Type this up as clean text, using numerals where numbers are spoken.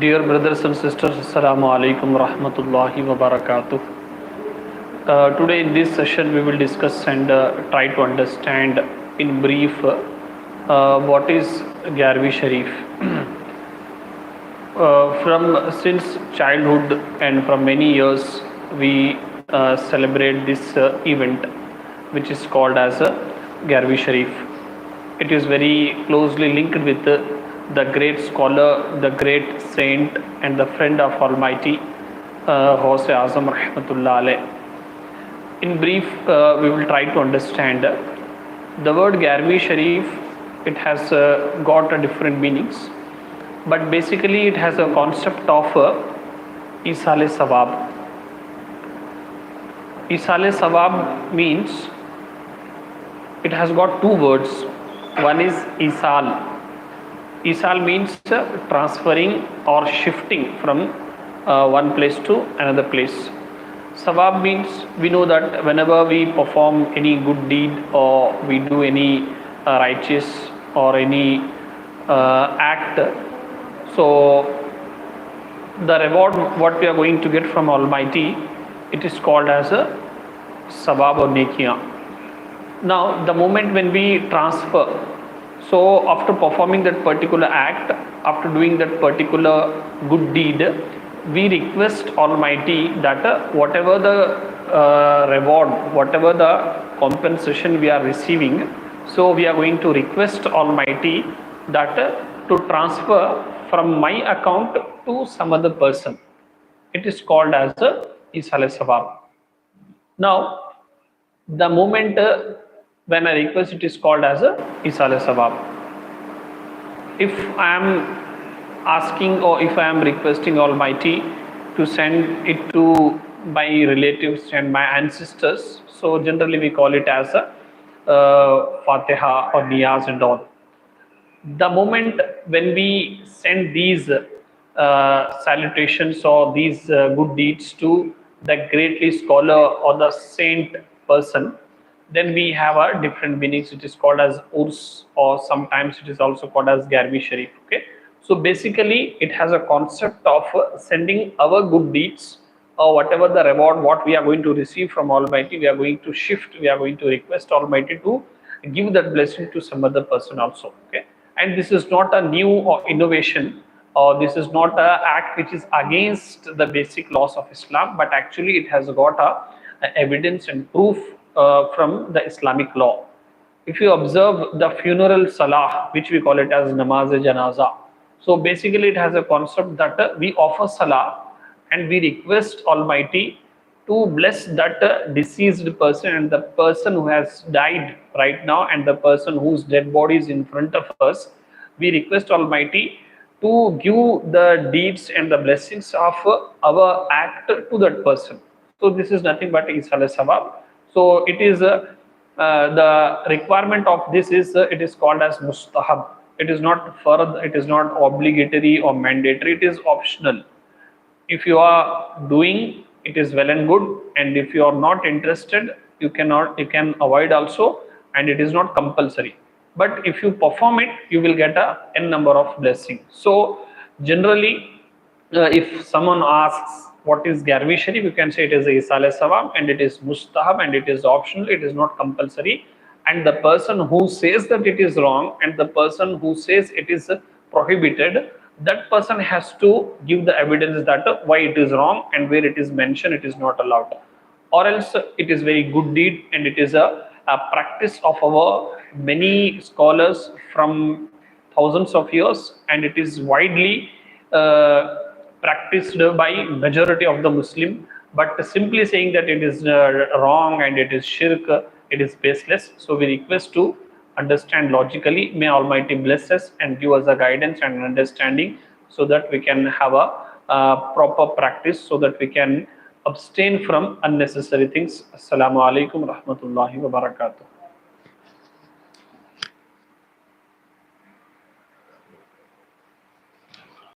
Dear brothers and sisters, Assalamu alaikum rahmatullahi wa barakatuh. Today in this session we will discuss and try to understand in brief what is Gyarvi Shareef. From since childhood and from many years we celebrate this event which is called as Gyarvi Shareef. It is very closely linked with the great scholar, the great saint and the friend of Almighty Ghaus Azam Rahmatullah Alayh. In brief, we will try to understand the word Gyarvi Shareef. It has got different meanings, but basically it has a concept of Isale Sawab. Isale Sawab means it has got two words. One is Isal. Isal means transferring or shifting from one place to another place. Sawab means we know that whenever we perform any good deed or we do any righteous or any act, so the reward what we are going to get from Almighty, it is called as a Sawab or Nekiya. Now the moment when we transfer, so after performing that particular act, after doing that particular good deed, we request Almighty that whatever the reward, whatever the compensation we are receiving, so we are going to request Almighty that to transfer from my account to some other person. It is called as Isale Sawab. Now, the moment when I request, it is called as a Isale Sawab. If I am asking or if I am requesting Almighty to send it to my relatives and my ancestors, so generally we call it as a Fatiha or Niyaz and all. The moment when we send these salutations or these good deeds to the greatly scholar or the saint person, then we have a different meanings. It is called as Urs, or sometimes it is also called as Gyarvi Shareef. Okay, so basically it has a concept of sending our good deeds or whatever the reward what we are going to receive from Almighty, we are going to shift, we are going to request Almighty to give that blessing to some other person also. Okay, and this is not a new or innovation, or this is not an act which is against the basic laws of Islam, but actually it has got a evidence and proof from the Islamic law. If you observe the funeral salah, which we call it as namaz-e-janaza, so basically it has a concept that we offer salah and we request Almighty to bless that deceased person and the person who has died right now and the person whose dead body is in front of us. We request Almighty to give the deeds and the blessings of our act to that person. So this is nothing but Isale Sawab. So it is the requirement of this is it is called as mustahab. It is not fard, it is not obligatory or mandatory, it is optional. If you are doing, it is well and good, and if you are not interested, you can avoid also, and it is not compulsory. But if you perform it, you will get a n number of blessings. So generally, if someone asks what is Gyarvi Shareef, you can say it is a Isale Sawab and it is mustahab and it is optional, it is not compulsory. And the person who says that it is wrong and the person who says it is prohibited, that person has to give the evidence that why it is wrong and where it is mentioned it is not allowed. Or else it is very good deed and it is a practice of our many scholars from thousands of years, and it is widely practiced by majority of the Muslim. But simply saying that it is wrong and it is shirk, it is baseless. So we request to understand logically. May Almighty bless us and give us a guidance and understanding so that we can have a proper practice, so that we can abstain from unnecessary things. Assalamu alaikum rahmatullahi wa barakatuh.